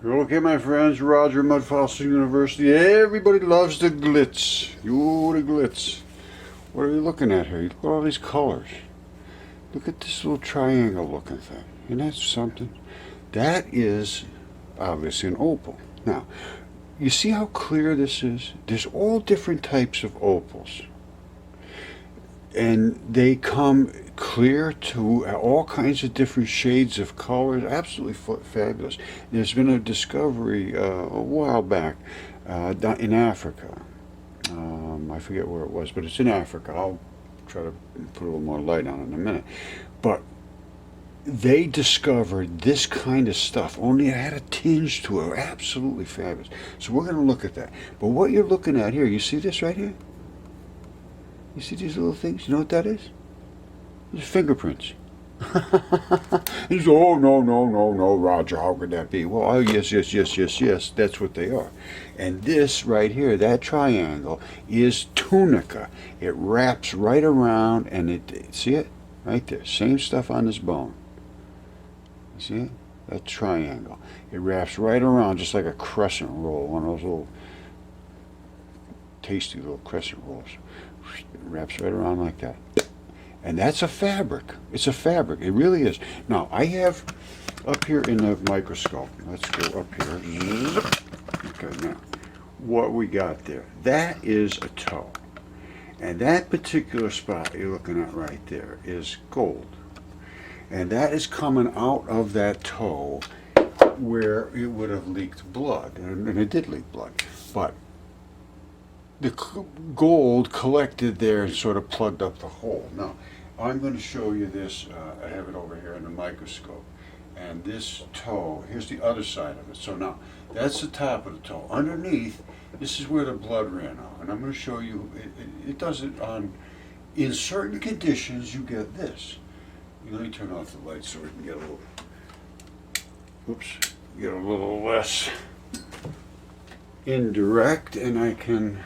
Okay, my friends, Roger, Mudfossil University. Everybody loves the glitz. You the glitz. What are you looking at here? Look at all these colors. Look at this little triangle looking thing. Isn't that something? That is obviously an opal. Now, you see how clear this is? There's all different types of opals. And they come clear to all kinds of different shades of colors. Absolutely fabulous. There's been a discovery a while back in Africa. I forget where it was, but it's in Africa. I'll try to put a little more light on it in a minute. But they discovered this kind of stuff, only it had a tinge to it. Absolutely fabulous. So we're going to look at that. But what you're looking at here, you see this right here? You see these little things? You know what that is? These fingerprints. He says, oh, no, Roger, how could that be? Well, oh, yes, that's what they are. And this right here, that triangle, is tunica. It wraps right around, and see it? Right there, same stuff on this bone. You see it? That triangle. It wraps right around just like a crescent roll, one of those little tasty little crescent rolls. It wraps right around like that. And that's a fabric. It's a fabric. It really is. Now, I have up here in the microscope. Let's go up here. Okay, now, what we got there. That is a toe. And that particular spot you're looking at right there is gold. And that is coming out of that toe where it would have leaked blood. And it did leak blood. But the gold collected there and sort of plugged up the hole. Now, I'm going to show you this. I have it over here in the microscope. And this toe, here's the other side of it. So now, that's the top of the toe. Underneath, this is where the blood ran out. And I'm going to show you, it does it on, in certain conditions, you get this. Let me turn off the light so we can get a little, get a little less indirect, and I can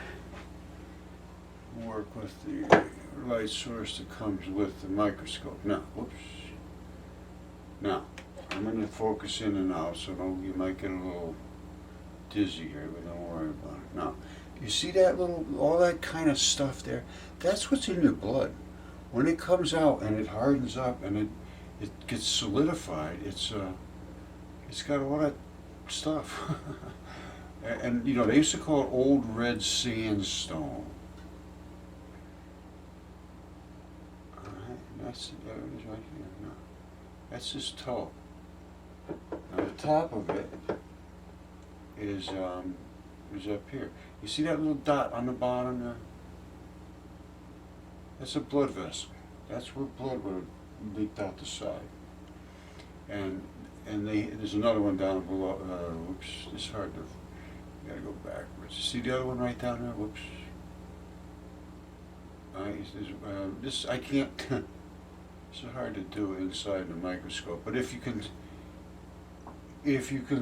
work with the light source that comes with the microscope. Now, Now, I'm going to focus in and out, so you might get a little dizzy here, but don't worry about it. Now, you see that all that kind of stuff there? That's what's in your blood. When it comes out and it hardens up and it gets solidified, it's got all that stuff. And they used to call it old red sandstone. There it is right here. No. That's his toe. Now the top of it is up here. You see that little dot on the bottom there? That's a blood vessel. That's where blood would have leaked out the side. And there's another one down below. It's hard to. You gotta go backwards. See the other one right down there? Whoops. This I can't. It's hard to do inside the microscope, but if you can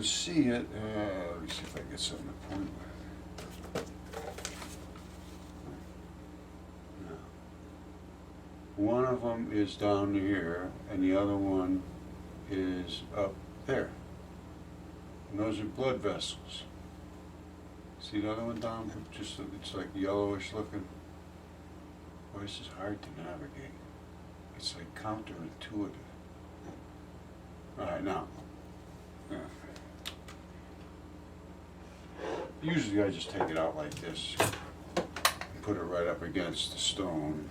see it, let me see if I can get something to point with. One of them is down here, and the other one is up there. And those are blood vessels. See the other one down? It's like yellowish looking. Boy, this is hard to navigate. It's like counterintuitive. All right, now. Usually I just take it out like this, and put it right up against the stone.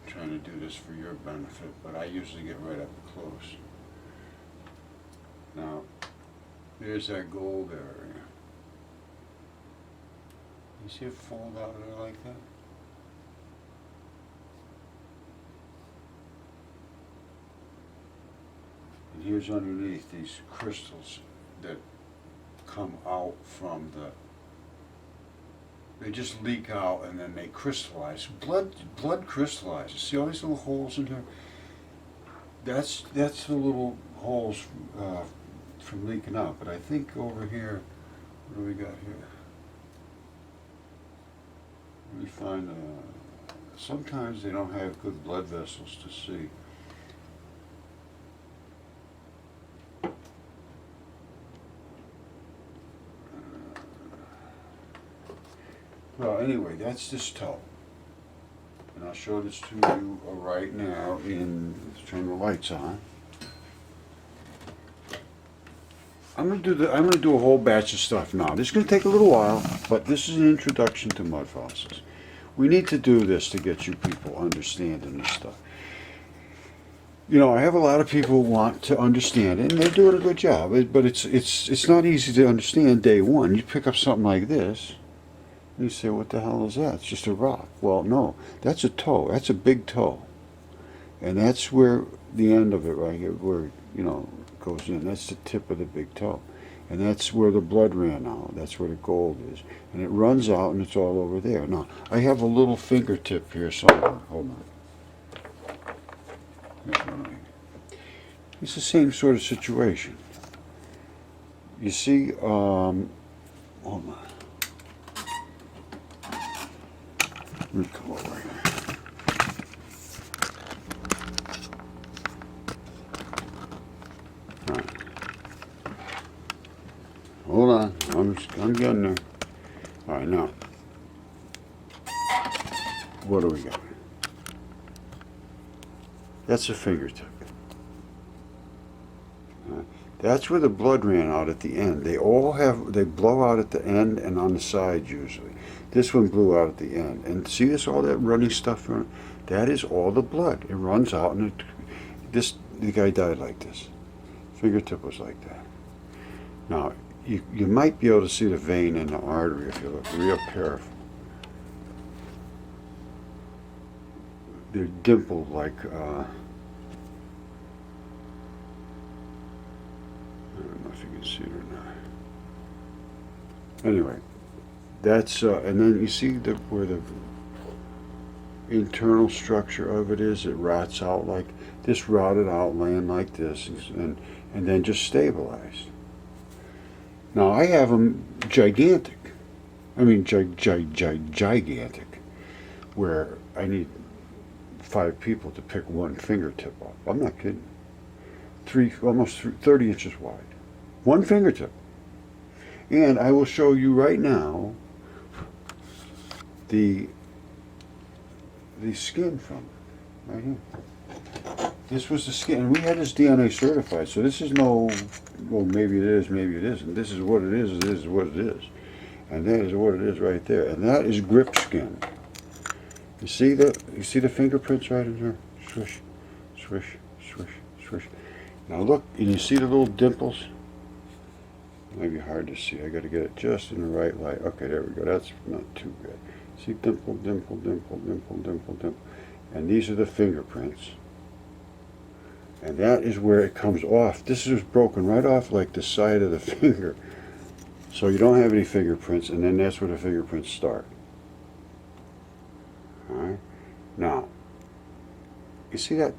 I'm trying to do this for your benefit, but I usually get right up close. Now, there's that gold area. You see it fold out of there like that? And here's underneath these crystals that come out from they just leak out and then they crystallize. Blood crystallizes. See all these little holes in here? That's the little holes from leaking out. But I think over here, what do we got here? We find sometimes they don't have good blood vessels to see. Well, anyway, that's this toe. And I'll show this to you right now let's turn the lights on. I'm gonna do a whole batch of stuff now. This is gonna take a little while, but this is an introduction to mud fossils. We need to do this to get you people understanding this stuff. You know, I have a lot of people who want to understand it, and they're doing a good job. But it's not easy to understand day one. You pick up something like this, and you say, "What the hell is that? It's just a rock." Well, no, that's a toe. That's a big toe, and that's where the end of it right here, where goes in. That's the tip of the big toe, and that's where the blood ran out. That's where the gold is, and it runs out, and it's all over there. Now, I have a little fingertip here somewhere. Hold on. It's the same sort of situation. You see, hold on. Let me come over here. All right. Hold on, I'm getting there. All right, now, what do we got? That's a fingertip. That's where the blood ran out at the end. They blow out at the end and on the side usually. This one blew out at the end. And see this, all that running stuff? That is all the blood. It runs out, and the guy died like this. Fingertip was like that. Now, you might be able to see the vein in the artery if you look real careful. They're dimpled like, I don't know if you can see it or not. Anyway, that's, and then you see where the internal structure of it is. It rots out like this, rotted out, laying like this, and then just stabilized. Now I have them gigantic. I mean, gigantic, where I need 5 people to pick one fingertip off. I'm not kidding. Almost 30 inches wide. One fingertip. And I will show you right now the skin from it, right here. This was the skin, and we had this DNA certified, so this is no, well, maybe it is, maybe it isn't. This is what it is what it is. And that is what it is right there. And that is grip skin. You see the fingerprints right in here? Swish, swish, swish, swish. Now look, and you see the little dimples? It might be hard to see. I got to get it just in the right light. Okay, there we go. That's not too good. See, dimple, dimple, dimple, dimple, dimple, dimple. And these are the fingerprints. And that is where it comes off. This is broken right off like the side of the finger. So you don't have any fingerprints, and then that's where the fingerprints start. Alright? Now, you see that?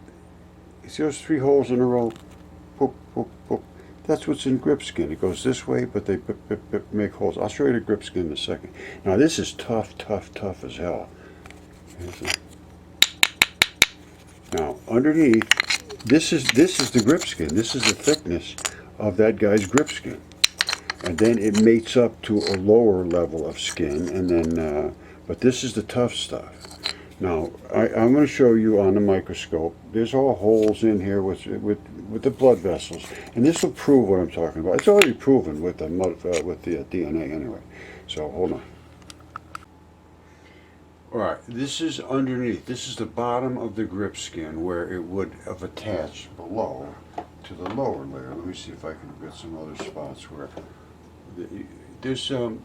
You see those 3 holes in a row? Boop, boop, boop. That's what's in grip skin. It goes this way, but they make holes. I'll show you the grip skin in a second. Now this is tough, tough, tough as hell. Now underneath, this is the grip skin. This is the thickness of that guy's grip skin, and then it mates up to a lower level of skin, and then but this is the tough stuff. Now I'm going to show you on the microscope. There's all holes in here with the blood vessels, and this will prove what I'm talking about. It's already proven with the DNA anyway. So hold on. All right, this is underneath. This is the bottom of the grip skin where it would have attached below to the lower layer. Let me see if I can get some other spots where there's you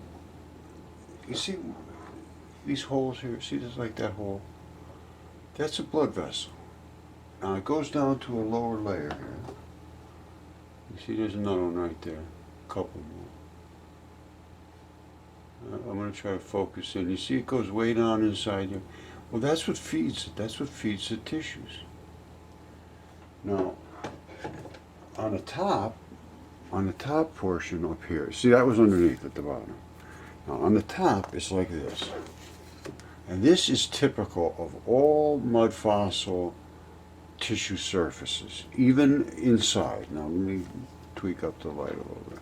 see these holes here. See, there's like that hole. That's a blood vessel. Now it goes down to a lower layer here. You see, there's another one right there. A couple more. I'm going to try to focus in. You see it goes way down inside you. Well, that's what feeds it. That's what feeds the tissues. Now, on the top portion up here, see that was underneath at the bottom. Now on the top it's like this. And this is typical of all mud fossil tissue surfaces, even inside. Now let me tweak up the light a little bit.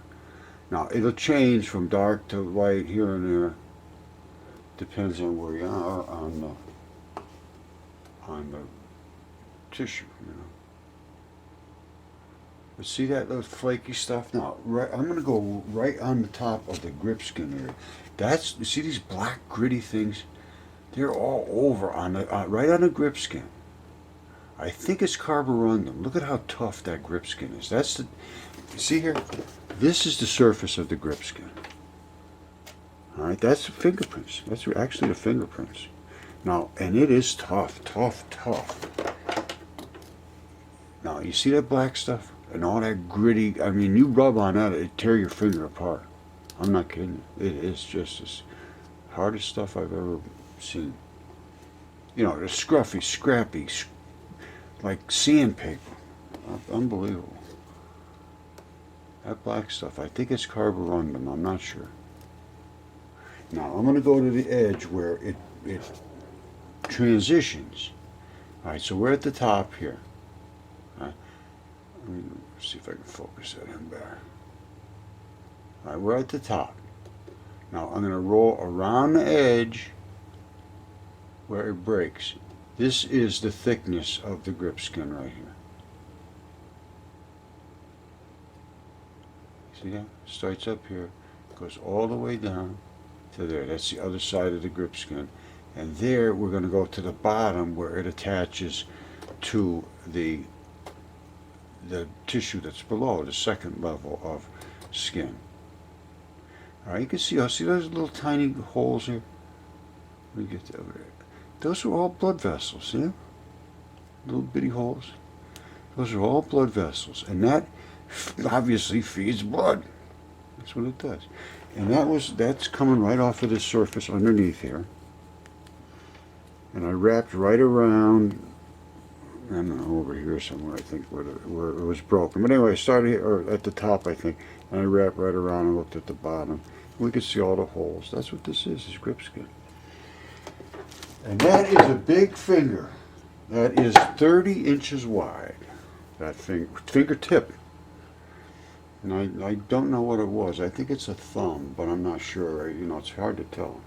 Now it'll change from dark to light here and there, Depends on where you are on the tissue, you know. But see that those flaky stuff? Now, right, I'm going to go right on the top of the grip skin area. That's, you see these black gritty things? They're all over on the right on the grip skin. I think it's carborundum. Look at how tough that grip skin is. That's the, see here? This is the surface of the grip skin. All right, that's the fingerprints. That's actually the fingerprints. Now, and it is tough, tough, tough. Now, you see that black stuff? And all that gritty, I mean, you rub on that, it'd tear your finger apart. I'm not kidding you. It is just as hardest stuff I've ever seen. You know, the scruffy, scrappy, like sandpaper. Unbelievable. That black stuff, I think it's carborundum, I'm not sure. Now, I'm going to go to the edge where it transitions. All right, so we're at the top here. Let me see if I can focus that in better. All right, we're at the top. Now, I'm going to roll around the edge where it breaks. This is the thickness of the grip skin right here. See that? Starts up here, goes all the way down to there. That's the other side of the grip skin. And there we're going to go to the bottom where it attaches to the tissue that's below, the second level of skin. All right, you can see, see those little tiny holes here? Let me get over there. Those are all blood vessels, see them? Little bitty holes. Those are all blood vessels, and that obviously feeds blood. That's what it does. And that's coming right off of the surface underneath here. And I wrapped right around, I don't know, over here somewhere, I think, where it was broken. But anyway, I started here, or at the top, I think, and I wrapped right around and looked at the bottom. We could see all the holes. That's what this is grip skin. And that is a big finger. That is 30 inches wide, that fingertip. And I don't know what it was. I think it's a thumb, but I'm not sure. You know, it's hard to tell.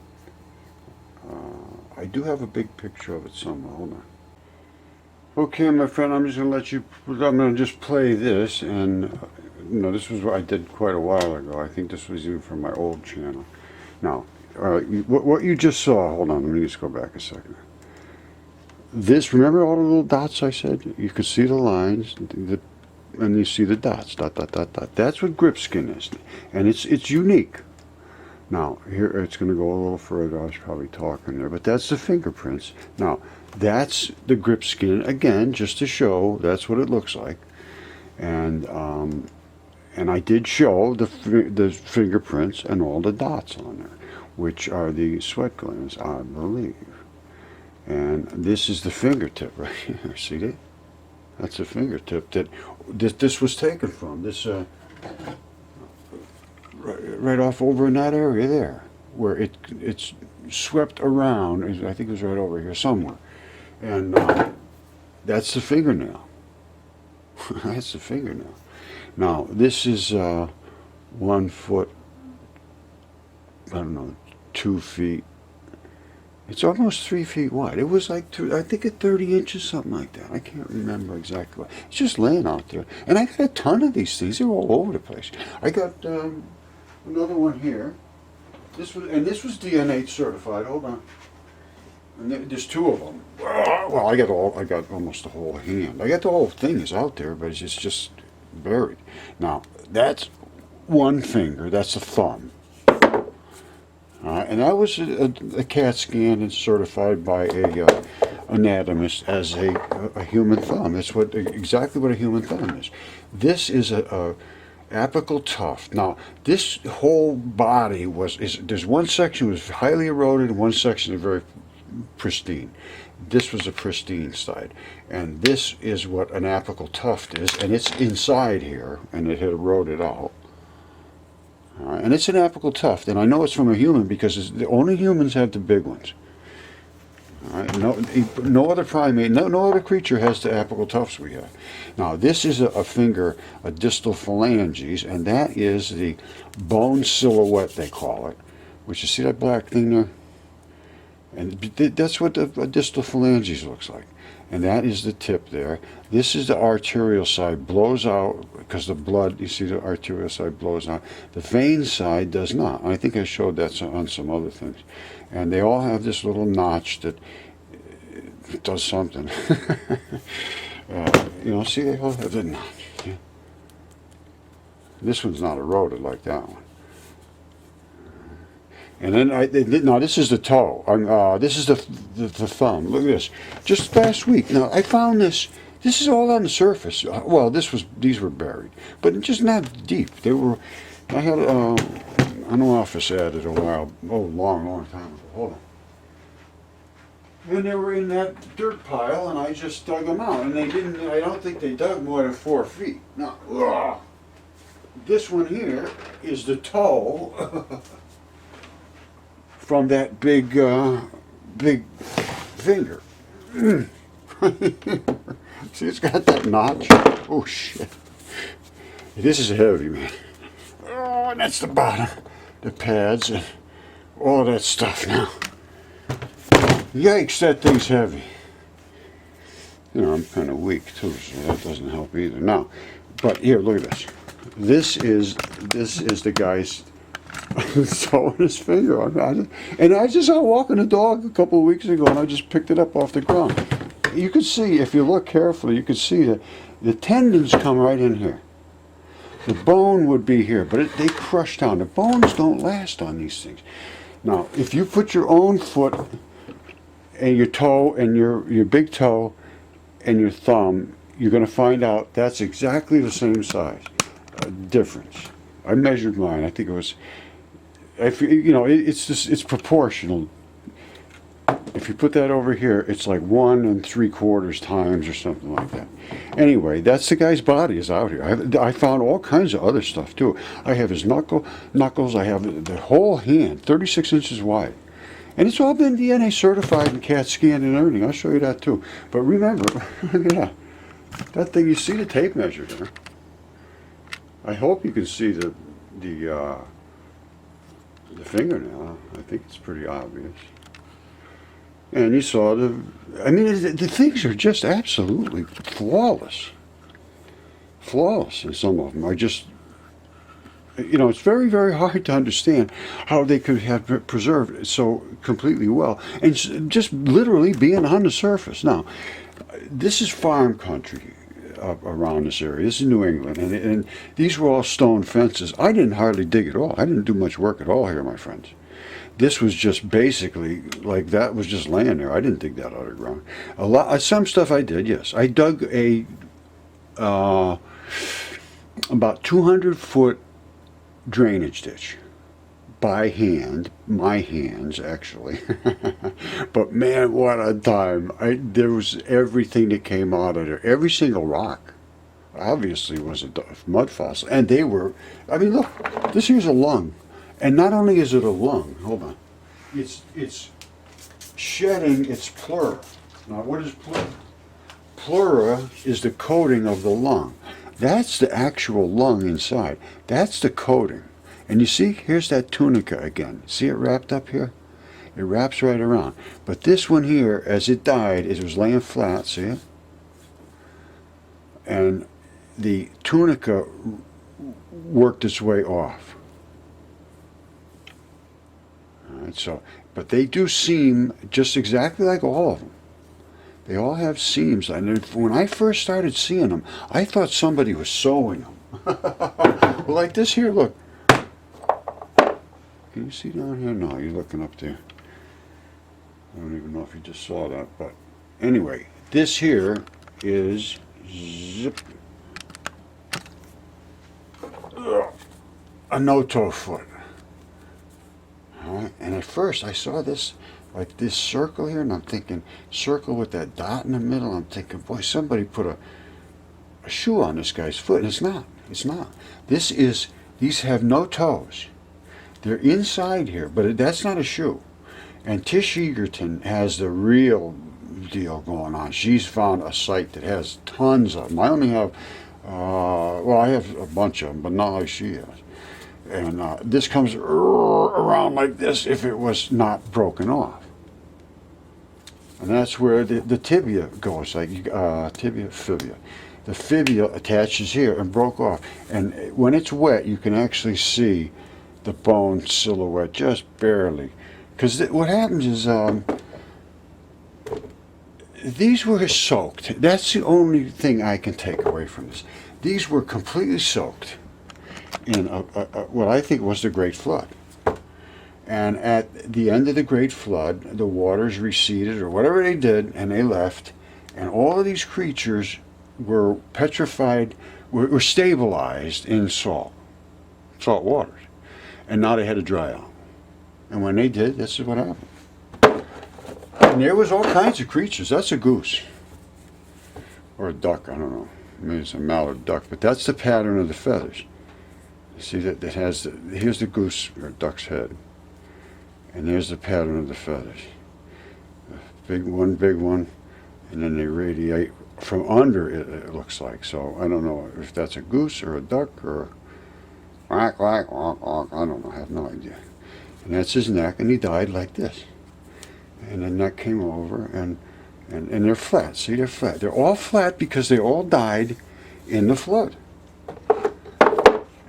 I do have a big picture of it somewhere. Hold on. Okay, my friend, I'm just going to let you, I'm going to just play this. And, you know, this was what I did quite a while ago. I think this was even from my old channel. Now, what you just saw, hold on, let me just go back a second. This, remember all the little dots I said? You could see the lines, and you see the dots, dot, dot, dot, dot. That's what grip skin is. And it's unique. Now, here, it's going to go a little further. I was probably talking there, but that's the fingerprints. Now, that's the grip skin, again, just to show that's what it looks like. And I did show the fingerprints and all the dots on there, which are the sweat glands, I believe. And this is the fingertip right here. See that? That's a fingertip that this was taken from. This right off over in that area there, where it's swept around. I think it was right over here somewhere. And that's the fingernail. That's the fingernail. Now, this is 1 foot, I don't know, 2 feet. It's almost 3 feet wide. It was like, I think at 30 inches, something like that. I can't remember exactly. It's just laying out there. And I got a ton of these things. They're all over the place. I got another one here. This was DNA certified. Hold on. And there's 2 of them. Well, I got almost the whole hand. I got the whole thing is out there, but it's just buried. Now, that's 1 finger. That's a thumb. And that was a CAT scan and certified by a anatomist as a human thumb. That's exactly what a human thumb is. This is a apical tuft. Now, this whole body there's one section was highly eroded and one section is very pristine. This was a pristine side. And this is what an apical tuft is, and it's inside here, and it had eroded out. And it's an apical tuft, and I know it's from a human because only humans have the big ones. No other primate, no other creature has the apical tufts we have. Now, this is a finger, a distal phalanges, and that is the bone silhouette, they call it. Which, you see that black thing there? And that's what the distal phalanges looks like. And that is the tip there. This is the arterial side, blows out because the blood, you see the arterial side blows out. The vein side does not. I think I showed that on some other things. And they all have this little notch that does something. You know, see, they all have the notch. Yeah. This one's not eroded like that one. And then now this is the toe. This is the thumb. Look at this. Just last week. Now I found this. This is all on the surface. Well, these were buried, but just not deep. They were. I had an office at it a while. Oh, long time ago. Hold on. And they were in that dirt pile, and I just dug them out. And they didn't. I don't think they dug more than 4 feet. Now, this one here is the toe. From that big finger. See, it's got that notch. Oh, shit. This is heavy, man. Oh, and that's the bottom. The pads and all that stuff now. Yikes, that thing's heavy. You know, I'm kind of weak, too, so that doesn't help either. Now, but here, look at this. This is the guy's toe in his finger. And I just saw walking the dog a couple of weeks ago, and I just picked it up off the ground. You could see, if you look carefully, you could see that the tendons come right in here. The bone would be here, but they crush down. The bones don't last on these things. Now, if you put your own foot and your toe and your big toe and your thumb, you're going to find out that's exactly the same size difference. I measured mine. I think it was. You know, it's proportional. If you put that over here, it's like 1 3/4 times or something like that. Anyway, that's the guy's body is out here. I found all kinds of other stuff too. I have his knuckles. I have the whole hand, 36 inches wide. And it's all been DNA certified and CAT scanned and everything. I'll show you that too. But remember, look at that thing. You see the tape measure there. I hope you can see the fingernail. I think it's pretty obvious. And you saw I mean, the things are just absolutely flawless. Flawless, and some of them are just, you know, it's very, very hard to understand how they could have preserved it so completely well. And just literally being on the surface. Now, this is farm country around this area. This is New England, and these were all stone fences. I didn't hardly dig at all. I didn't do much work at all here, my friends. This was just basically like that was just laying there. I didn't dig that out of the ground. Some stuff I did. Yes, I dug a about 200-foot drainage ditch by hand, my hands actually. But man, what a time. There was everything that came out of there. Every single rock obviously was a mud fossil. And they were, I mean, look, this here's a lung. And not only is it a lung, hold on, it's shedding its pleura. Now what is pleura? Pleura is the coating of the lung. That's the actual lung inside. That's the coating. And you see, here's that tunica again. See it wrapped up here? It wraps right around. But this one here, as it died, it was laying flat, see it? And the tunica worked its way off. All right, so, but they do seem just exactly like all of them. They all have seams. And when I first started seeing them, I thought somebody was sewing them. Well, like this here, look. Can you see down here? No, you're looking up there. I don't even know if you just saw that, but anyway, this here is zip, a no-toe foot. All right, and at first I saw this, like this circle here, and I'm thinking, circle with that dot in the middle. I'm thinking, boy, somebody put a shoe on this guy's foot, and it's not. It's not. These have no toes. They're inside here, but that's not a shoe. And Tish Egerton has the real deal going on. She's found a site that has tons of them. I only have, well, I have a bunch of them, but not like she has. And this comes around like this if it was not broken off. And that's where the tibia goes, like tibia, fibia. The fibia attaches here and broke off. And when it's wet, you can actually see the bone silhouette just barely. Because what happens is these were soaked. That's the only thing I can take away from this. These were completely soaked in what I think was the Great Flood. And at the end of the Great Flood, the waters receded or whatever they did, and they left. And all of these creatures were petrified, were stabilized in salt waters. And now they had to dry out. And when they did, this is what happened. And there was all kinds of creatures. That's a goose. Or a duck, I don't know. Maybe it's a mallard duck. But that's the pattern of the feathers. You see that has here's the goose or duck's head. And there's the pattern of the feathers. Big one, and then they radiate from under it looks like. So I don't know if that's a goose or a duck or I don't know, I have no idea. And that's his neck, and he died like this. And the neck came over, and they're flat. See, they're flat. They're all flat because they all died in the flood.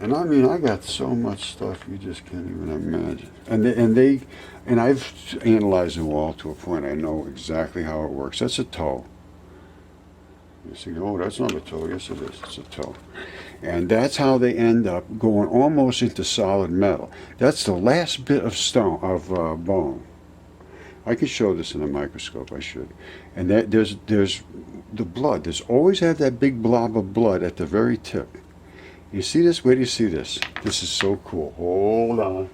And I mean, I got so much stuff you just can't even imagine. And I've analyzed them all to a point I know exactly how it works. That's a toe. You see, oh, that's not a toe. Yes, it is. It's a toe. And that's how they end up going almost into solid metal. That's the last bit of bone. I can show this in a microscope. I should. And there's the blood. There's always had that big blob of blood at the very tip. You see this? Where do you see this? This is so cool. Hold on.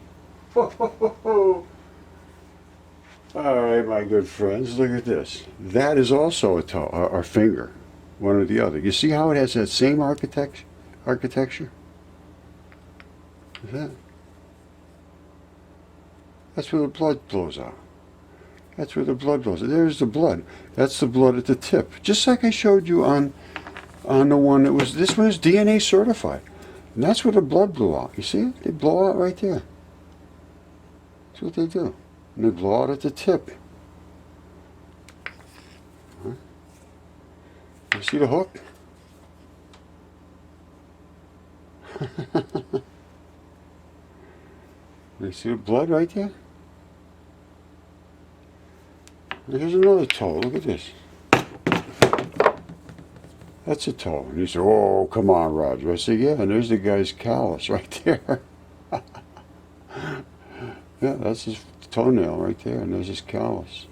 All right, my good friends, look at this. That is also a toe, or finger, one or the other. You see how it has that same architecture? Is that? That's where the blood flows out. That's where the blood flows. There's the blood. That's the blood at the tip. Just like I showed you on the one that was, this one is DNA certified. And that's where the blood blew out. You see it? They blow out right there. That's what they do. And they blow out at the tip. Huh? You see the hook? You see the blood right there? Here's another toe. Look at this. That's a toe. And he said, oh, come on, Roger. I said, yeah, and there's the guy's callus right there. Yeah, that's his toenail right there, and there's his callus.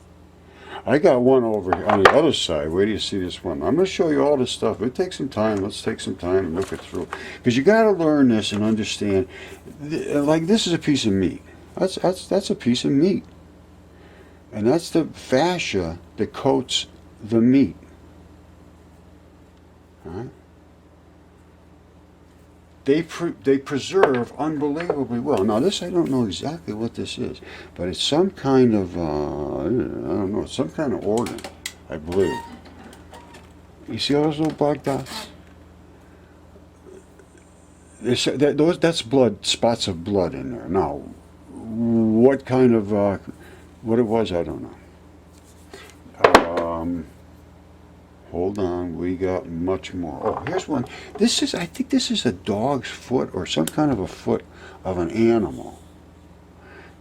I got one over here on the other side. Where do you see this one? I'm going to show you all this stuff. It takes some time. Let's take some time and look it through. Because you got to learn this and understand. Like, this is a piece of meat. That's a piece of meat. And that's the fascia that coats the meat. Right? They preserve unbelievably well. Now this, I don't know exactly what this is, but it's some kind of, I don't know, some kind of organ, I believe. You see all those little black dots? That's blood, spots of blood in there. Now, what kind of, what it was, I don't know. Hold on, we got much more. Oh, here's one. I think this is a dog's foot or some kind of a foot of an animal.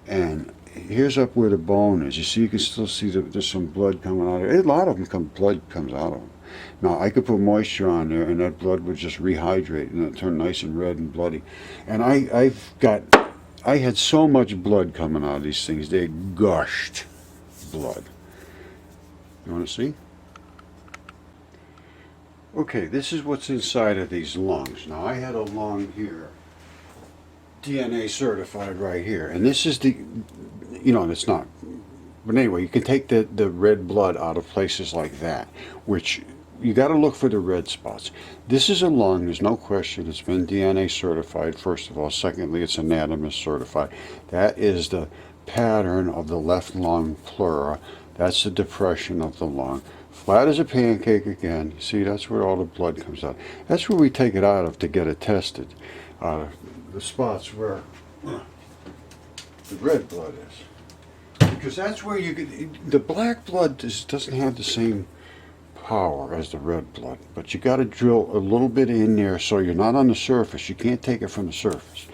And here's up where the bone is. You see, you can still see there's some blood coming out of it. A lot of them blood comes out of them. Now, I could put moisture on there and that blood would just rehydrate and it'll turn nice and red and bloody. And I had so much blood coming out of these things. They gushed blood. You want to see? Okay, this is what's inside of these lungs. Now, I had a lung here, DNA certified right here. And this is the, it's not. But anyway, you can take the red blood out of places like that, which you got to look for the red spots. This is a lung, there's no question. It's been DNA certified, first of all. Secondly, it's anatomist certified. That is the pattern of the left lung pleura. That's the depression of the lung. Flat as a pancake again. See, that's where all the blood comes out. That's where we take it out of to get it tested. The spots where the red blood is. Because that's where you get, the black blood doesn't have the same power as the red blood, but you got to drill a little bit in there so you're not on the surface. You can't take it from the surface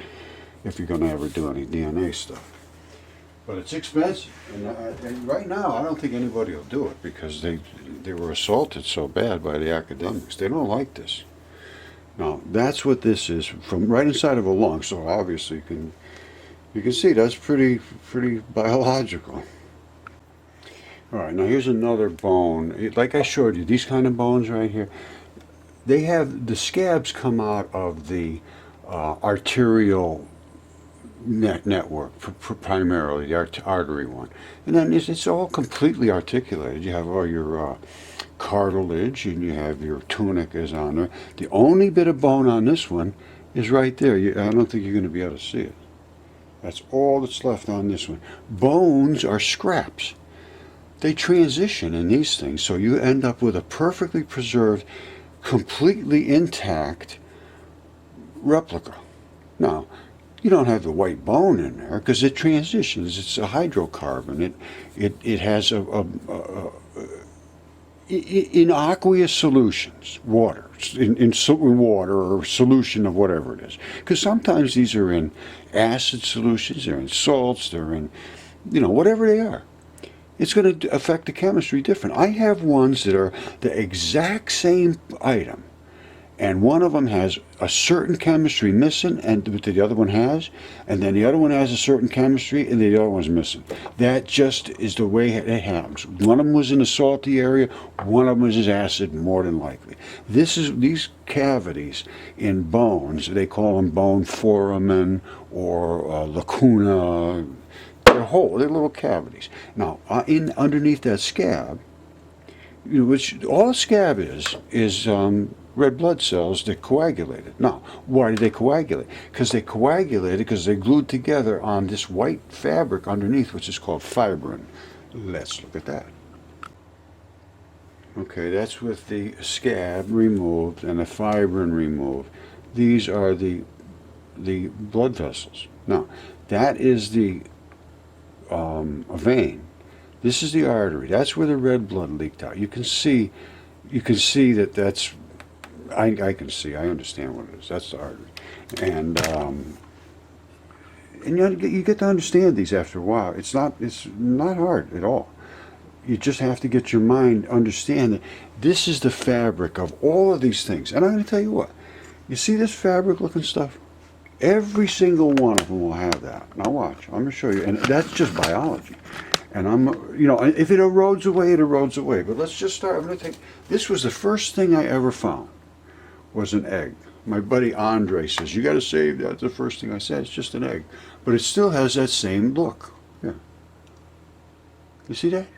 if you're going to ever do any DNA stuff. But it's expensive, and right now I don't think anybody will do it because they were assaulted so bad by the academics. They don't like this. Now that's what this is from right inside of a lung. So obviously you can see that's pretty biological. All right, now here's another bone. Like I showed you, these kind of bones right here, they have the scabs come out of the arterial network, primarily the artery one, and then it's all completely articulated. You have all your cartilage, and you have your tunicas on there. The only bit of bone on this one is right there. I don't think you're going to be able to see it. That's all that's left on this one. Bones are scraps. They transition in these things, so you end up with a perfectly preserved, completely intact replica. Now, you don't have the white bone in there because it transitions. It's a hydrocarbon. It has in aqueous solutions, water, in water or solution of whatever it is. Because sometimes these are in acid solutions, they're in salts, they're in, whatever they are. It's going to affect the chemistry different. I have ones that are the exact same item, and one of them has a certain chemistry missing, and the other one has, and then the other one has a certain chemistry, and the other one's missing. That just is the way it happens. One of them was in a salty area, one of them was acid, more than likely. These cavities in bones, they call them bone foramen or lacuna. They're little cavities. Now, underneath that scab, which all scab is red blood cells that coagulated. Now, why did they coagulate? Because they coagulated because they glued together on this white fabric underneath, which is called fibrin. Let's look at that. Okay, that's with the scab removed and the fibrin removed. These are the blood vessels. Now, that is the a vein. This is the artery. That's where the red blood leaked out. You can see that that's. I can see. I understand what it is. That's the artery, and you get to understand these after a while. It's not hard at all. You just have to get your mind understand that this is the fabric of all of these things. And I'm going to tell you what. You see this fabric looking stuff? Every single one of them will have that. Now watch. I'm going to show you. And that's just biology. And if it erodes away, it erodes away. But let's just start. I'm going to take. This was the first thing I ever found. Was an egg. My buddy Andre says, you got to save that. The first thing I said, it's just an egg. But it still has that same look. Yeah. You see that?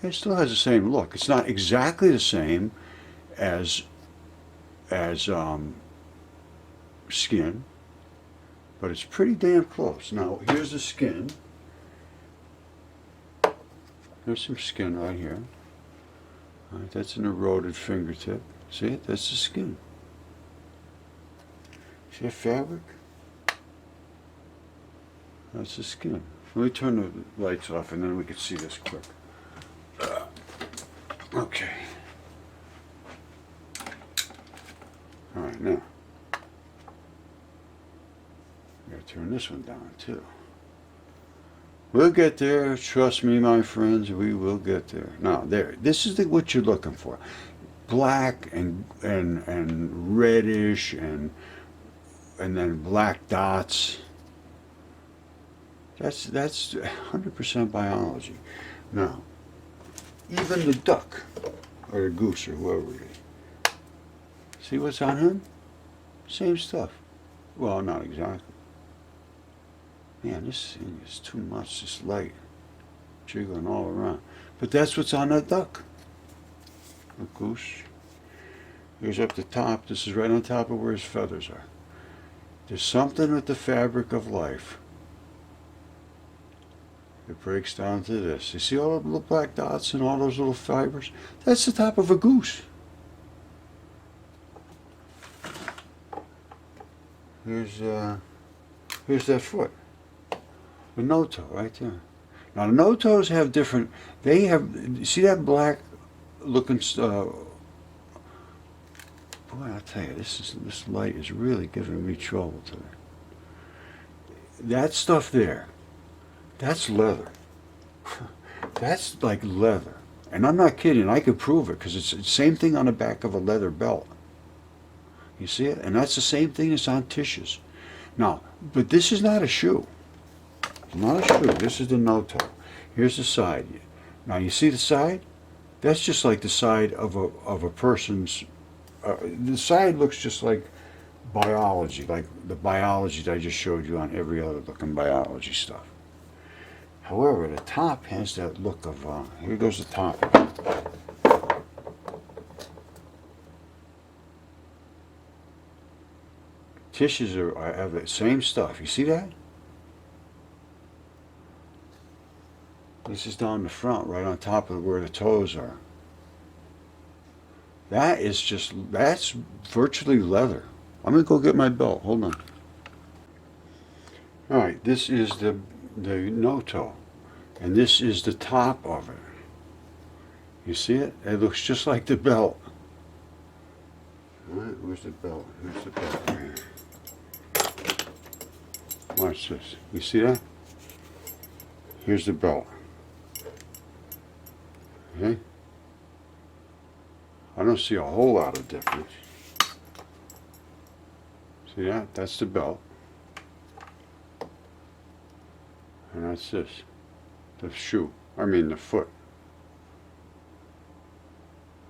It still has the same look. It's not exactly the same as skin, but it's pretty damn close. Now, here's the skin. There's some skin right here. All right, that's an eroded fingertip. See it? That's the skin. See that fabric? That's the skin. Let me turn the lights off and then we can see this quick. Okay. All right, now. I gotta turn this one down too. We'll get there. Trust me, my friends. We will get there. Now, there. This is what you're looking for. Black and reddish and then black dots. That's 100% biology. Now, even the duck or the goose or whoever it is. See what's on him? Same stuff. Well, not exactly. Man, this thing is too much, this light. Jiggling all around. But that's what's on that duck. A goose. Here's up the top. This is right on top of where his feathers are. There's something with the fabric of life. It breaks down to this. You see all the little black dots and all those little fibers? That's the top of a goose. Here's that foot. The no-toe right there. Now the no-toes have different. They have. See that black looking. Boy, I'll tell you, this light is really giving me trouble today. That stuff there, that's leather. That's like leather. And I'm not kidding, I could prove it because it's the same thing on the back of a leather belt. You see it? And that's the same thing that's on Tish's. Now, but this is not a shoe. It's not a shoe. This is the no-toe. Here's the side. Now, you see the side? That's just like the side of a person's. The side looks just like biology, like the biology that I just showed you on every other looking biology stuff. However, the top has that look of, here goes the top. Tish's have the same stuff. You see that? This is down the front, right on top of where the toes are. That is just, that's virtually leather. I'm going to go get my belt. Hold on. All right, this is the no-toe. And this is the top of it. You see it? It looks just like the belt. All right, where's the belt? Here's the belt right here. Watch this. You see that? Here's the belt. Okay? I don't see a whole lot of difference. See that? That's the belt. And that's this. The shoe. I mean the foot.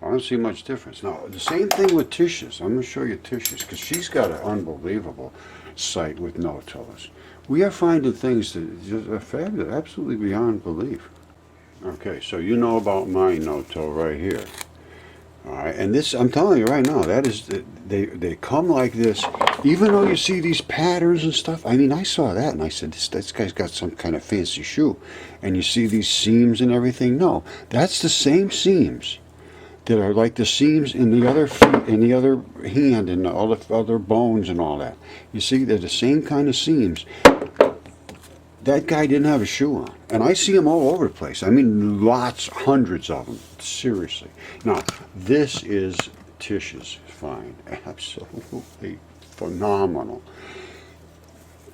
I don't see much difference. Now, the same thing with Tish's. I'm going to show you Tish's because she's got an unbelievable site with no toes. We are finding things that just are fabulous, absolutely beyond belief. Okay, so you know about my no toe right here. All right, and this, I'm telling you right now, that is, they come like this, even though you see these patterns and stuff. I mean, I saw that and I said, this guy's got some kind of fancy shoe. And you see these seams and everything. No, that's the same seams that are like the seams in the other feet, in the other hand, and all the other bones and all that. You see, they're the same kind of seams. That guy didn't have a shoe on. And I see them all over the place. I mean, lots, hundreds of them. Seriously. Now, this is Tish's find. Absolutely phenomenal.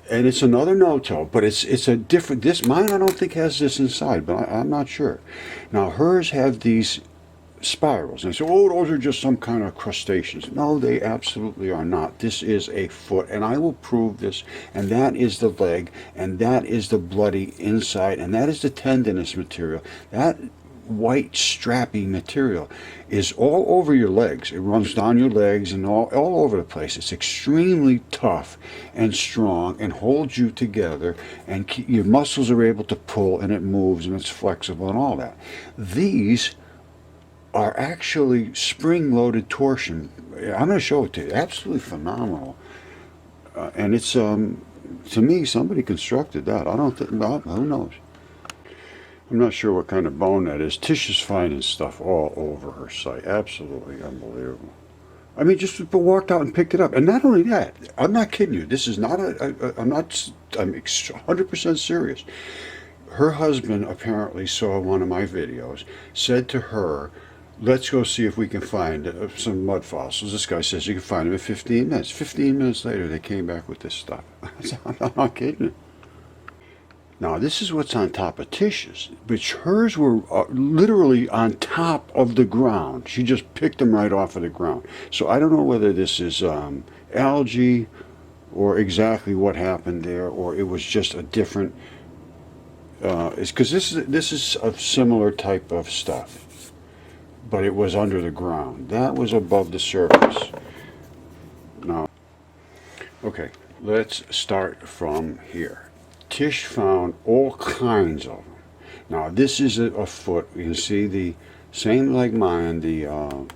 And it's another no-toe, but it's a different, this, mine I don't think has this inside, but I'm not sure. Now, hers have these spirals. And I say, oh, those are just some kind of crustaceans. No, they absolutely are not. This is a foot, and I will prove this. And that is the leg, and that is the bloody inside, and that is the tendinous material. That white strappy material is all over your legs. It runs down your legs and all over the place. It's extremely tough and strong and holds you together, and your muscles are able to pull, and it moves, and it's flexible and all that. These are actually spring-loaded torsion. I'm going to show it to you. Absolutely phenomenal. And it's, to me, somebody constructed that. I don't think, who knows? I'm not sure what kind of bone that is. Tish is finding stuff all over her site. Absolutely unbelievable. I mean, just walked out and picked it up. And not only that, I'm not kidding you. This is not I'm 100% serious. Her husband apparently saw one of my videos, said to her, let's go see if we can find some mud fossils. This guy says you can find them in 15 minutes. 15 minutes later, they came back with this stuff. I'm not kidding. Now, this is what's on top of Tish's, which hers were literally on top of the ground. She just picked them right off of the ground. So I don't know whether this is algae or exactly what happened there, or it was just a different, it's because this is a similar type of stuff. But it was under the ground. That was above the surface. Now, okay, let's start from here. Tish found all kinds of them. Now, this is a foot. You can see the same like mine, the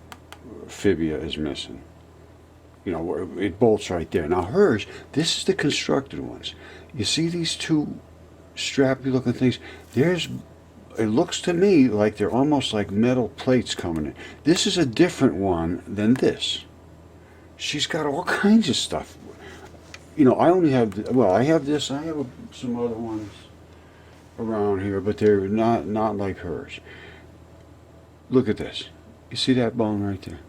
fibia is missing. You know, it bolts right there. Now, hers, this is the constructed ones. You see these two strappy looking things? It looks to me like they're almost like metal plates coming in. This is a different one than this. She's got all kinds of stuff. You know, I only have, well, I have this, I have some other ones. around here, but they're not like hers. Look at this. You see that bone right there?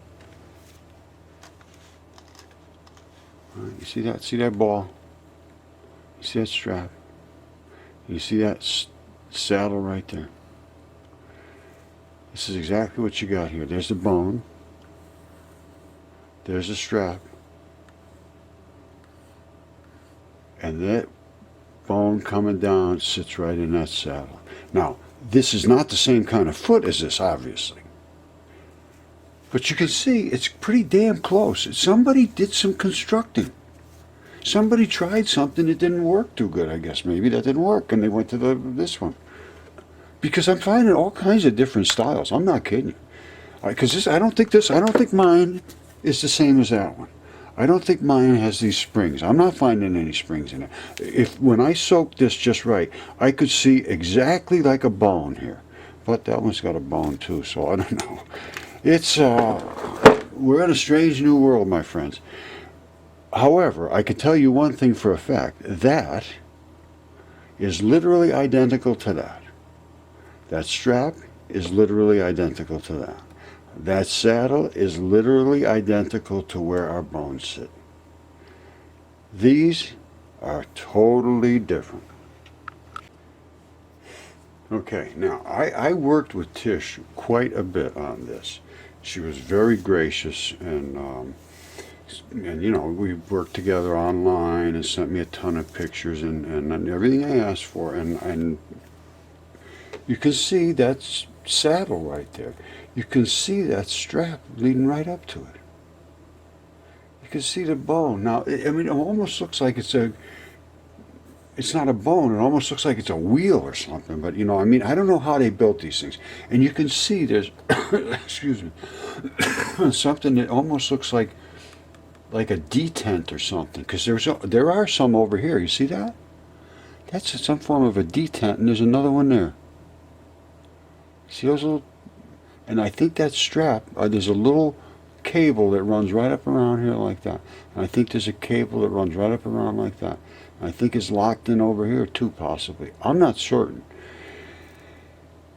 You see that? See that ball? You see that strap? You see that saddle right there? This is exactly what you got here. There's the bone. There's the strap. And that bone coming down sits right in that saddle. Now, this is not the same kind of foot as this, obviously. But you can see it's pretty damn close. Somebody did some constructing. Somebody tried something that didn't work too good, I guess. Maybe that didn't work, and they went to this one. Because I'm finding all kinds of different styles. I'm not kidding you. Because I don't think mine is the same as that one. I don't think mine has these springs. I'm not finding any springs in it. When I soaked this just right, I could see exactly like a bone here. But that one's got a bone too, so I don't know. It's, we're in a strange new world, my friends. However, I can tell you one thing for a fact. That is literally identical to that. That strap is literally identical to that. That saddle is literally identical to where our bones sit. These are totally different. Okay, now I worked with Tish quite a bit on this. She was very gracious, and you know, we worked together online and sent me a ton of pictures and everything I asked for, and you can see that saddle right there. You can see that strap leading right up to it. You can see the bone. Now, I mean, it almost looks like it's not a bone. It almost looks like it's a wheel or something. But, you know, I mean, I don't know how they built these things. And you can see there's, excuse me, something that almost looks like a detent or something. Because there are some over here. You see that? That's some form of a detent, and there's another one there. See those little... And I think that strap, there's a little cable that runs right up around here like that. And I think there's a cable that runs right up around like that. And I think it's locked in over here too, possibly. I'm not certain.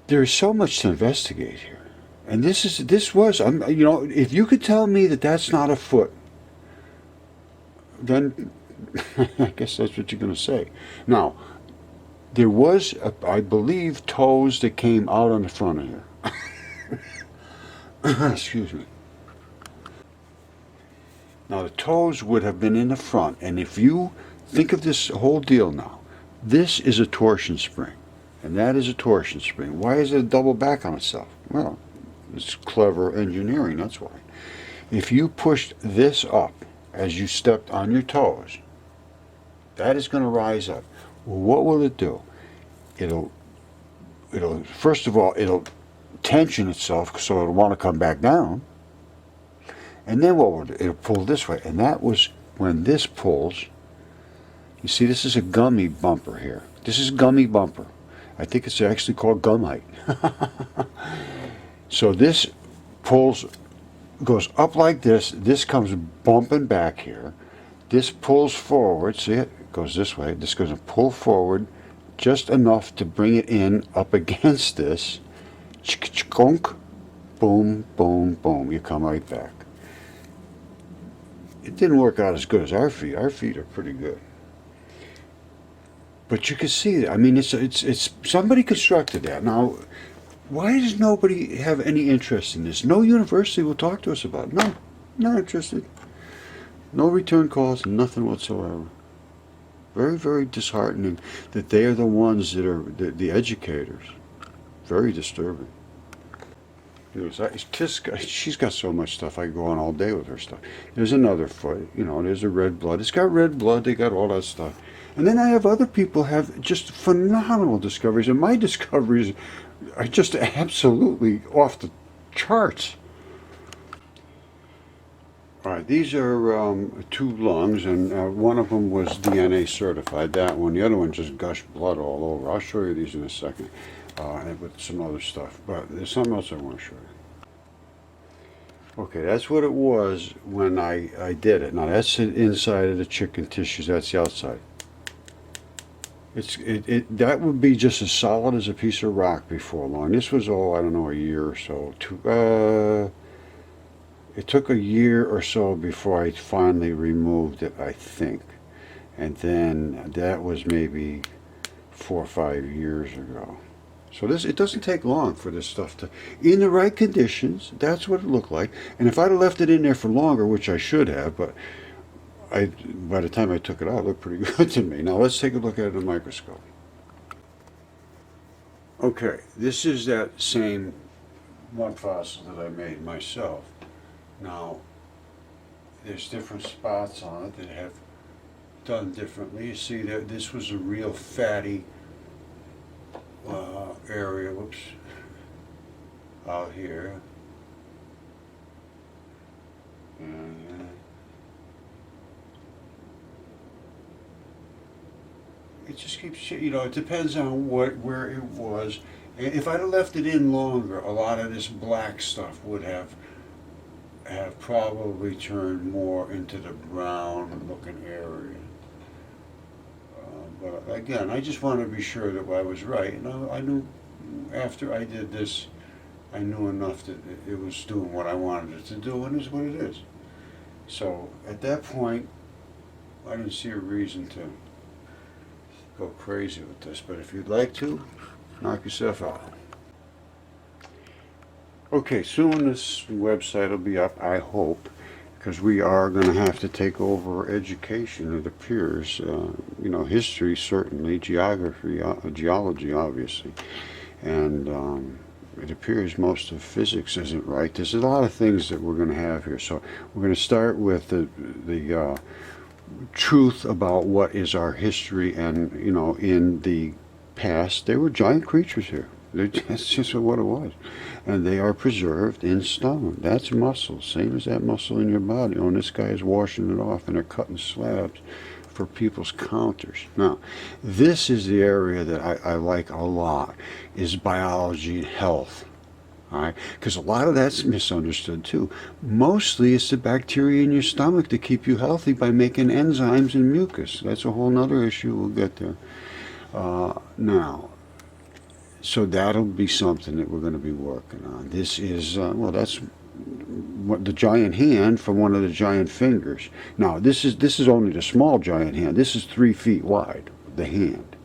There's so much to investigate here. And this was, you know, if you could tell me that that's not a foot, then I guess that's what you're going to say. Now, there was, I believe, toes that came out on the front of here. Excuse me. Now the toes would have been in the front, and if you think of this whole deal now, this is a torsion spring, and that is a torsion spring. Why is it a double back on itself? Well, it's clever engineering, that's why. If you pushed this up as you stepped on your toes, that is going to rise up. Well, what will it do? It'll first of all, it'll tension itself, so it'll want to come back down, and then what will it do? It'll pull this way, and that was when this pulls. You see, this is a gummy bumper here. This is a gummy bumper. I think it's actually called gumite. So this pulls, goes up like this. This comes bumping back here. This pulls forward. See it? It goes this way. This goes to pull forward just enough to bring it in up against this. Chunk, boom, boom, boom. You come right back. It didn't work out as good as our feet. Our feet are pretty good. But you can see that. I mean, it's somebody constructed that. Now, why does nobody have any interest in this? No university will talk to us about it. No, not interested. No return calls, nothing whatsoever. Very, very disheartening that they are the ones that are the educators. Very disturbing. She's got so much stuff. I could go on all day with her stuff. There's another foot. You know, there's a red blood. It's got red blood. They got all that stuff. And then I have other people have just phenomenal discoveries. And my discoveries are just absolutely off the charts. All right, these are 2 lungs, and one of them was DNA certified, that one. The other one just gushed blood all over. I'll show you these in a second. With some other stuff, but there's something else I want to show you. Okay, that's what it was when I did it. Now that's the inside of the chicken tissues, that's the outside. That would be just as solid as a piece of rock before long. This was, oh, I don't know, a year or so. It took a year or so before I finally removed it, I think. And then that was maybe 4 or 5 years ago. So it doesn't take long for this stuff to, in the right conditions, that's what it looked like. And if I'd have left it in there for longer, which I should have, but by the time I took it out, it looked pretty good to me. Now let's take a look at it in a microscope. Okay, this is that same mud fossil that I made myself. Now, there's different spots on it that have done differently. You see that this was a real fatty area, whoops, out here. And it just keeps, it depends on where it was. And if I'd have left it in longer, a lot of this black stuff would have probably turned more into the brown looking area. But again, I just wanted to be sure that I was right. And I knew after I did this, I knew enough that it was doing what I wanted it to do, and it's what it is. So at that point, I didn't see a reason to go crazy with this. But if you'd like to, knock yourself out. Okay, soon this website will be up, I hope, because we are going to have to take over education, it appears. History, certainly, geography, geology, obviously. And it appears most of physics isn't right. There's a lot of things that we're going to have here. So we're going to start with the truth about what is our history. And, in the past, there were giant creatures here. That's just what it was. And they are preserved in stone. That's muscle, same as that muscle in your body. And this guy is washing it off, and they're cutting slabs for people's counters. Now, this is the area that I like a lot, is biology and health. All right? Because a lot of that's misunderstood too. Mostly it's the bacteria in your stomach to keep you healthy by making enzymes and mucus. That's a whole other issue. We'll get there. Now, so that'll be something that we're going to be working on. This is, that's what the giant hand from one of the giant fingers. Now, this is only the small giant hand. This is 3 feet wide, the hand.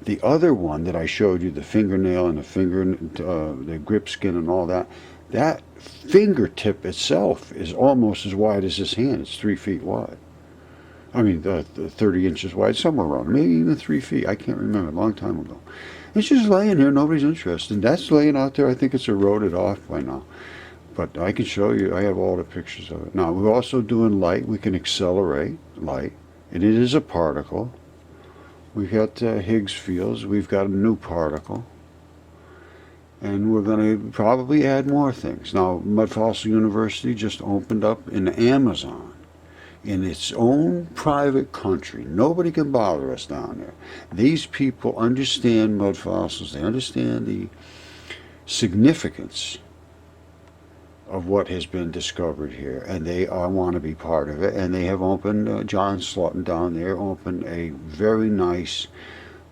The other one that I showed you, the fingernail and the grip skin and all that, that fingertip itself is almost as wide as this hand. It's 3 feet wide. I mean, 30 inches wide, somewhere around, maybe even 3 feet. I can't remember, a long time ago. It's just laying here, nobody's interested. That's laying out there. I think it's eroded off by now. But I can show you, I have all the pictures of it. Now, we're also doing light. We can accelerate light. And it is a particle. We've got Higgs fields. We've got a new particle. And we're going to probably add more things. Now, Mudfossil University just opened up in the Amazon, in its own private country. Nobody can bother us down there. These people understand mud fossils. They understand the significance of what has been discovered here, and they want to be part of it. And they have opened, John Slutton down there opened a very nice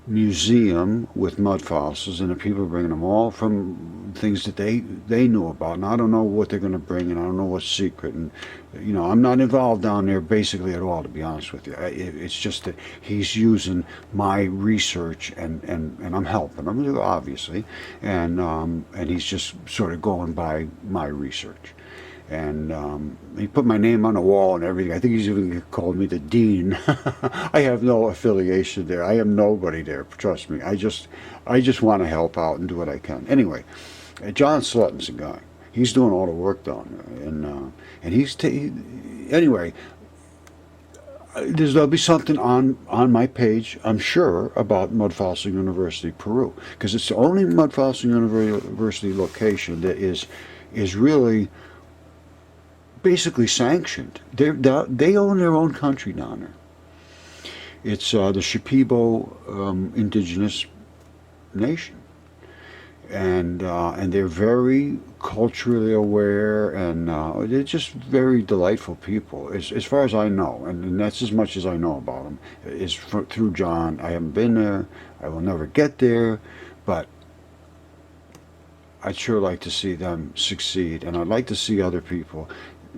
museum with mud fossils, and the people are bringing them all from things that they knew about. And I don't know what they're going to bring, and I don't know what's secret. And I'm not involved down there basically at all, to be honest with you. It's just that he's using my research, and I'm helping him, obviously, and he's just sort of going by my research. And he put my name on the wall and everything. I think he's even called me the dean. I have no affiliation there. I am nobody there. Trust me. I just want to help out and do what I can. Anyway, John Slutton's a guy. He's doing all the work down there, and he's anyway. There'll be something on my page, I'm sure, about Mudfossil University, Peru, because it's the only Mudfossil University location that is really basically sanctioned. They own their own country down there. It's the Shipibo indigenous nation, and they're very culturally aware, and they're just very delightful people, as far as I know, and that's as much as I know about them. Is through John. I haven't been there. I will never get there, but I'd sure like to see them succeed, and I'd like to see other people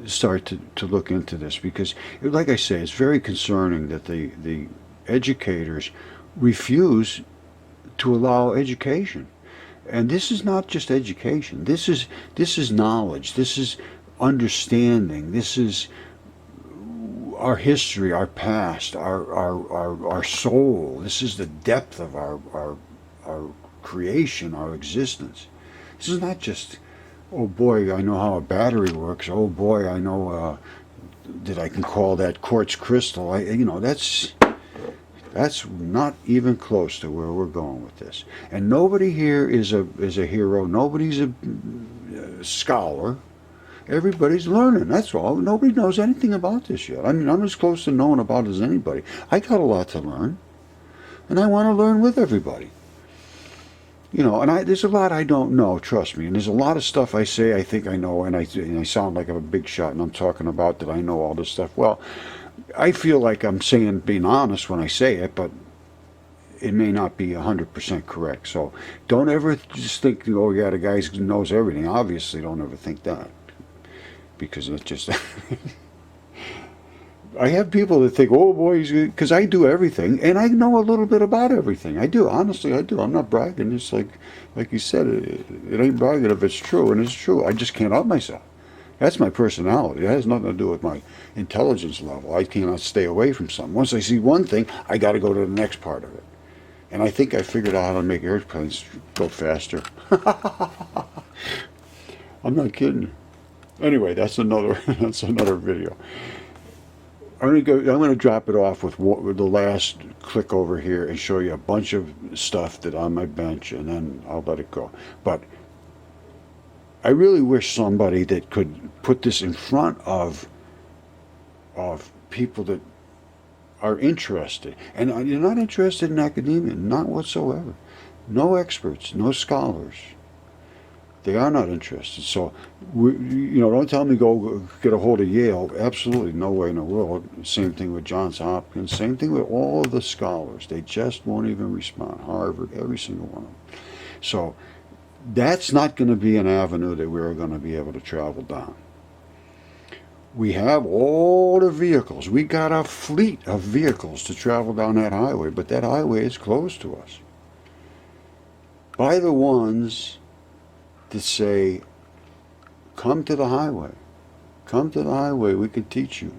start to look into this, because, like I say, it's very concerning that the educators refuse to allow education. And this is not just education. This is knowledge. This is understanding. This is our history, our past, our soul. This is the depth of our creation, our existence. This is not just, oh boy, I know how a battery works. Oh boy, I know that I can call that quartz crystal. That's not even close to where we're going with this. And nobody here is a hero. Nobody's a scholar. Everybody's learning. That's all. Nobody knows anything about this yet. I mean, I'm as close to knowing about it as anybody. I got a lot to learn, and I want to learn with everybody. And there's a lot I don't know, trust me. And there's a lot of stuff I say I think I know, and I sound like I'm a big shot, and I'm talking about that I know all this stuff. Well, I feel like I'm being honest when I say it, but it may not be 100% correct. So don't ever just think, oh yeah, the guy knows everything. Obviously, don't ever think that, because it's just. I have people that think, oh boy, because I do everything, and I know a little bit about everything. I do, honestly, I do. I'm not bragging. It's like you said, it ain't bragging if it's true, and it's true. I just can't help myself. That's my personality. It has nothing to do with my intelligence level. I cannot stay away from something. Once I see one thing, I got to go to the next part of it. And I think I figured out how to make airplanes go faster. I'm not kidding. Anyway, that's another video. I'm going to drop it off with the last click over here and show you a bunch of stuff that's on my bench, and then I'll let it go. But I really wish somebody that could put this in front of people that are interested. And you're not interested in academia, not whatsoever. No experts, no scholars. They are not interested. So, don't tell me go get a hold of Yale. Absolutely no way in the world. Same thing with Johns Hopkins. Same thing with all of the scholars. They just won't even respond. Harvard, every single one of them. So that's not going to be an avenue that we're going to be able to travel down. We have all the vehicles. We got a fleet of vehicles to travel down that highway, but that highway is closed to us by the ones that say, come to the highway. Come to the highway, we can teach you.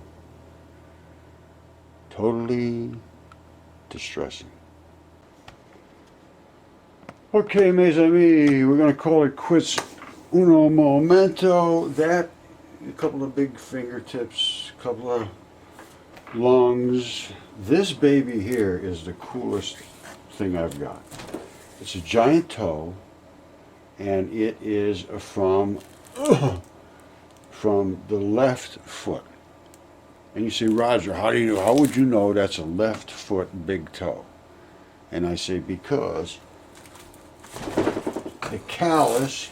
Totally distressing. Okay, mes amis, we're going to call it quits. Uno momento. That, a couple of big fingertips, a couple of lungs. This baby here is the coolest thing I've got. It's a giant toe, and it is from the left foot. And you say, Roger, how would you know that's a left foot big toe? And I say, because the callus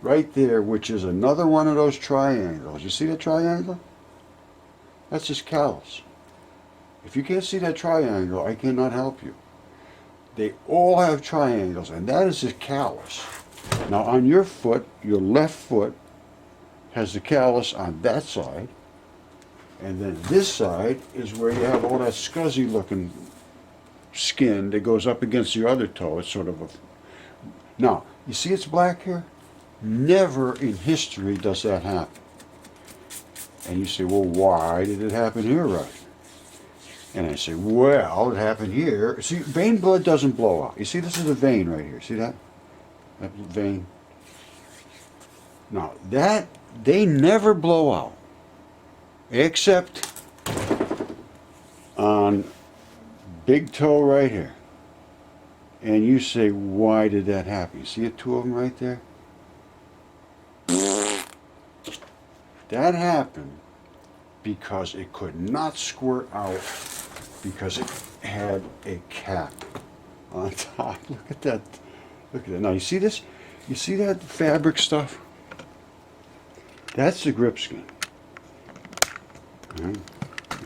right there, which is another one of those triangles. You see the triangle? That's his callus. If you can't see that triangle, I cannot help you. They all have triangles, and that is his callus. Now on your foot, your left foot has the callus on that side, and then this side is where you have all that scuzzy looking skin that goes up against your other toe. It's sort of a... Now, you see it's black here? Never in history does that happen. And you say, well, why did it happen here, right? And I say, well, it happened here. See, vein blood doesn't blow out. You see, this is a vein right here. See that? That vein. Now, they never blow out. Except on big toe right here. And you say, why did that happen? You see the two of them right there? That happened because it could not squirt out because it had a cap on top. Look at that. Look at that. Now you see this? You see that fabric stuff? That's the grip skin. All right.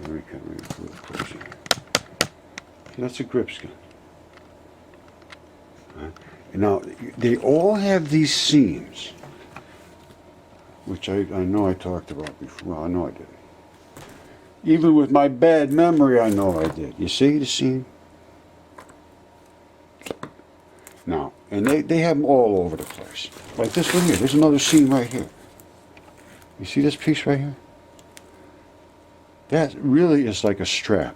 There we come. A little closer. That's a grip skin. All right. And now they all have these seams, which I know I talked about before. Well, I know I did. Even with my bad memory, I know I did. You see the seam? Now, and they have them all over the place. Like this one here. There's another seam right here. You see this piece right here? That really is like a strap.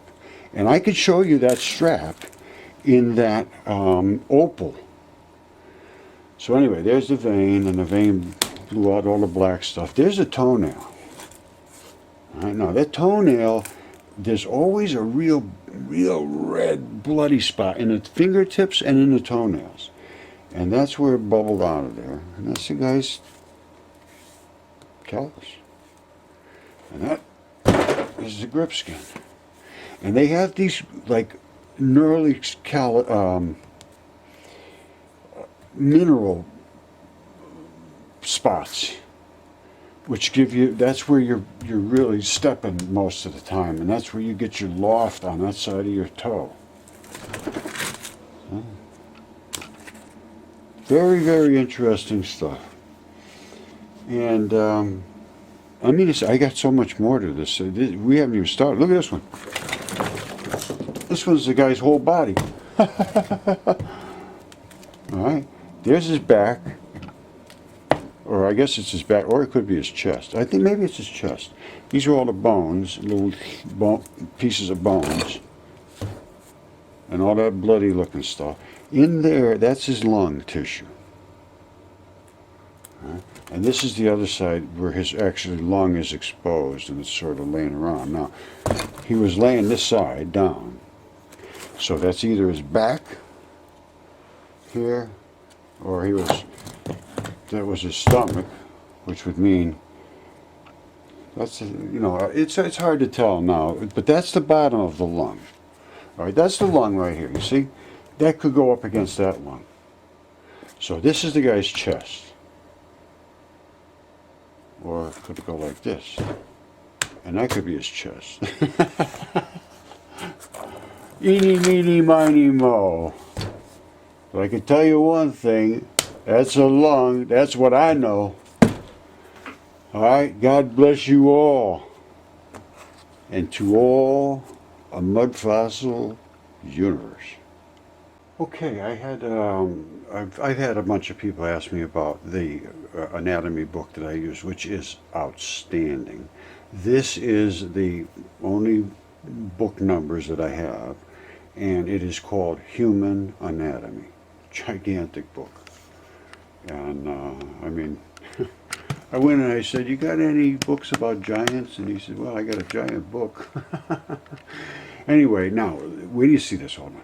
And I could show you that strap in that Opal. So anyway, there's the vein, and the vein blew out all the black stuff. There's a toenail. All right, now that toenail, there's always a real red bloody spot in the fingertips and in the toenails. And that's where it bubbled out of there. And that's the guy's callus. And that is the grip skin. And they have these like gnarly mineral spots, which give you, that's where you're really stepping most of the time, and that's where you get your loft on that side of your toe. Very, very interesting stuff. And I mean, I got so much more to this. We haven't even started. Look at this one. This one's the guy's whole body. All right. There's his back. Or I guess it's his back, or it could be his chest. I think maybe it's his chest. These are all the bones, little pieces of bones, and all that bloody looking stuff. In there, that's his lung tissue. Right? And this is the other side where his actually lung is exposed, and it's sort of laying around. Now, he was laying this side down. So that's either his back here, or that was his stomach, which would mean that's, it's hard to tell now, but that's the bottom of the lung. All right, that's the lung right here. You see, that could go up against that lung. So this is the guy's chest, or it could go like this, and that could be his chest. Eeny, meeny, miny, mo. But I can tell you one thing. That's a lung. That's what I know. All right. God bless you all. And to all, a Mudfossil universe. Okay. I've had a bunch of people ask me about the anatomy book that I use, which is outstanding. This is the only book numbers that I have, and it is called Human Anatomy. Gigantic book. And I mean, I went and I said, "You got any books about giants?" And he said, "Well, I got a giant book." Anyway, now, where do you see this? Hold on.